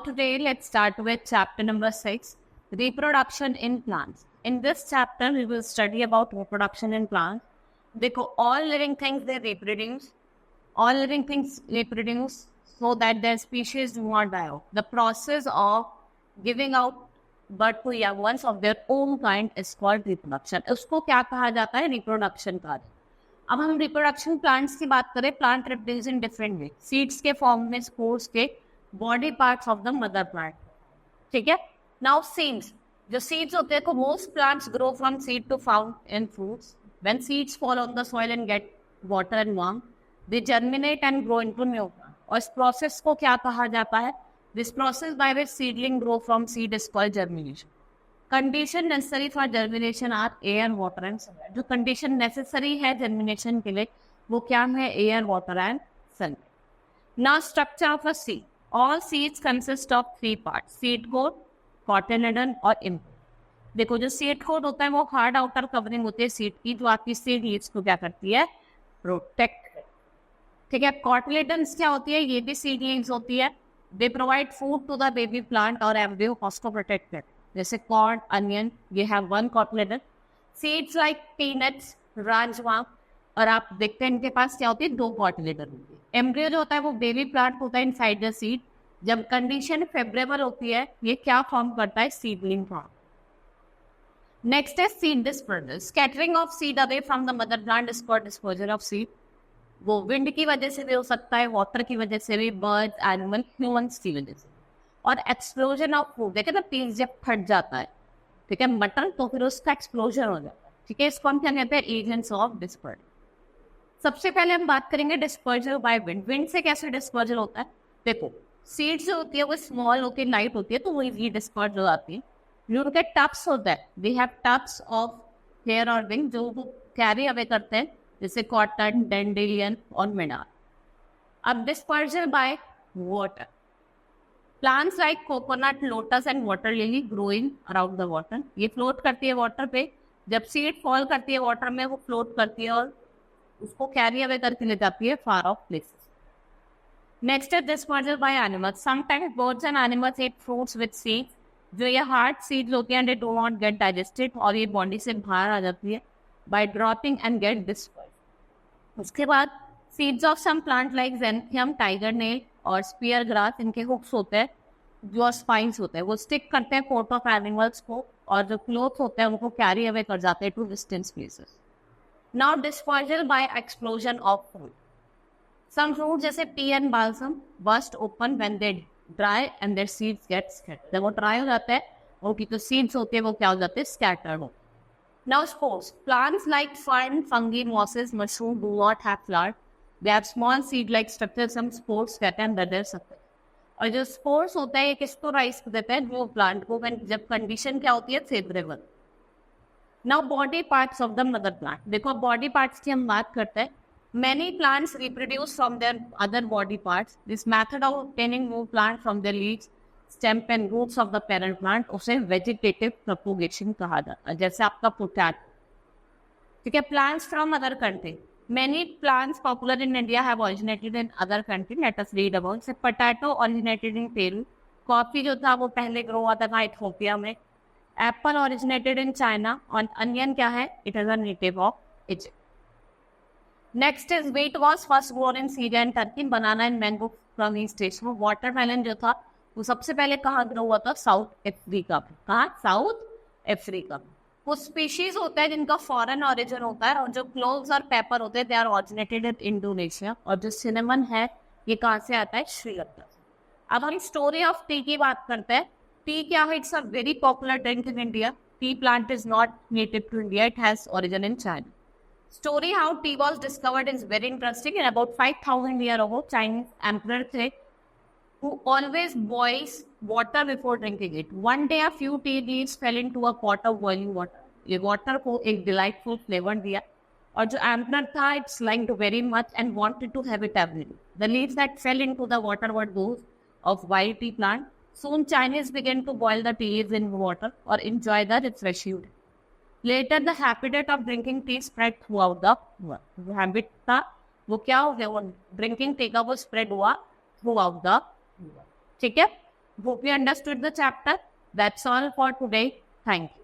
today let's start with chapter number 6, reproduction in plants. In this chapter, we will study about reproduction in plants. Because all living things, they reproduce. All living things reproduce so that their species do not die out. The process of giving out birth to young ones of their own kind is called reproduction. उसको क्या कहा जाता है? Reproduction कार्य. अब हम reproduction plants की बात करें, plant reproduce in different way. Seeds के form में, spores के, body parts of the mother plant. ठीक है? Now seeds. जो seeds होते हैं, most plants grow from seed to found in fruits. When seeds fall on the soil and get water and warmth, they germinate and grow into new plant. और इस process को क्या कहा जाता है? This process by which seedling grow from seed is called germination. Condition necessary for germination are air, water and sunlight. जो condition necessary है germination के लिए, वो क्या है? Air, water and sunlight. Now structure of a seed. All seeds consist of 3 parts: seed coat, cotyledon और implant. देखो जो seed coat होता है वो hard outer covering होती है seed की, जो आपकी seed leaves को क्या करती है? Protect. ठीक है. Cotyledons क्या होती है? ये भी seed leaves होती है. They provide food to the baby plant or embryo to protect it. जैसे corn, onion, ये have one cotyledon. Seeds like peanuts, rajma, और आप देखते हैं इनके पास क्या होती है? 2 cotyledon होती है. एम्ब्रियो जो होता है वो बेबी प्लांट होता है इनसाइड द सीड. जब कंडीशन फेवरेबल होती है, ये क्या फॉर्म करता है? Seedling form. नेक्स्ट है seed dispersal. Scattering of seed away from the mother plant is called dispersal of seed. वो विंड की वजह से भी हो सकता है, वाटर की वजह से भी, बर्ड्स, एनिमल, ह्यूमंस की वजह से. और एक्सप्लोजन ऑफ फूड. देखे ना, पीस जब फट जाता है, ठीक है, मटन, तो फिर उसका एक्सप्लोजन हो जाता है. ठीक है, इसको हम क्या कहते हैं? Agents of dispersal. सबसे पहले हम बात करेंगे डिस्पर्जल बाय विंड. विंड से कैसे डिस्पर्जल होता है? देखो, सीड्स जो होती है वो स्मॉल होती है, लाइट होती है, तो वो इजी डिस्पर्ज हो जाती है. जो उनके टप्स होता है, they have tufts of hair और विंग, जो वो कैरी अवे करते हैं, जैसे कॉटन, डेंडेलियन और मिनार. अब dispersal by water. Plants like coconut, lotus and water lily growing around the water. ये फ्लोट करती है वाटर पे. जब सीड फॉल करती है वाटर में, वो फ्लोट करती है और उसको कैरी अवे करके ले जाती है फार ऑफ प्लेसेस. नेक्स्ट है dispersal by animals. Sometimes birds and animals eat fruits with seeds. जो ये हार्ड सीड्स होती हैं, they do not get digested और ये बॉडी से बाहर आ जाती है by dropping and get disperse. उसके बाद seeds of some plant like xanthium, tiger nail और स्पीयर ग्रास, इनके हुक्स होते हैं जो स्पाइंस होते हैं, वो स्टिक करते हैं कोट ऑफ एनिमल्स को, और जो क्लोथ होते हैं उनको कैरी अवे कर जाते हैं to distant places. Now dispersal by explosion of food. Some fruit जैसे pea and balsam burst open when they dry and their seeds get scattered. जब वो ड्राई हो जाते हैं, उनकी जो सीड्स होती है वो क्या हो जाते हैं? स्कैटर्ड हो. Now spores. Plants like fern, fungi, mosses, mushroom do not have flower. They have small seed-like structure. Some spores get and others sucker. और जो spores होता है, ये किसको राइज देता है? जो प्लांट को, जब कंडीशन क्या होती है? Favourable. Now body parts of the mother plant. देखो body parts की हम बात करते हैं. Many plants reproduce from their other body parts. This method of obtaining new plant from their leaves, stem and roots of the parent plant, उसे vegetative propagation कहा जाता है. जैसे आपका पोटैटो. ठीक है. Plants from other country. Many plants popular in India have originated in other country. Let us read about. Say potato originated in Peru. Coffee जो था वो पहले ग्रो हुआ था इथियोपिया में. Apple originated in China. और अनियन क्या है? It is a native of Egypt. Next is wheat was first grown in Syria and Turkey. Banana and mango from east Asia. Watermelon जो था वो सबसे पहले कहाँ ग्रो हुआ था? साउथ अफ्रीका में. कहाँ? साउथ अफ्रीका में. वो स्पीशीज होता है जिनका फॉरेन ऑरिजिन होता है. और जो क्लोव्स और पेपर होते हैं, they are originated in Indonesia. और जो सिनेमन है, ये कहाँ से आता है? श्रीलंका से. अब हम स्टोरी ऑफ टी की बात करते हैं. टी क्या है? It's a very popular drink in India. Tea plant is not native to India. It has origin in China. Story how tea was discovered is very interesting. In about 5,000 years ago, Chinese emperor थे who always boils water before drinking it. One day, a few tea leaves fell into a pot of boiling water. ये water को एक delightful flavor दिया. और जो emperor था, it liked very much and wanted to have it every day. The leaves that fell into the water were those of wild tea plant. Soon, Chinese began to boil the tea leaves in water or enjoy the refreshing. Later, the habit of drinking tea spread throughout the world. जो habit था वो क्या हो गया? वो drinking tea का वो spread हुआ throughout the world. ठीक है. Hope you understood the chapter. That's all for today. Thank you.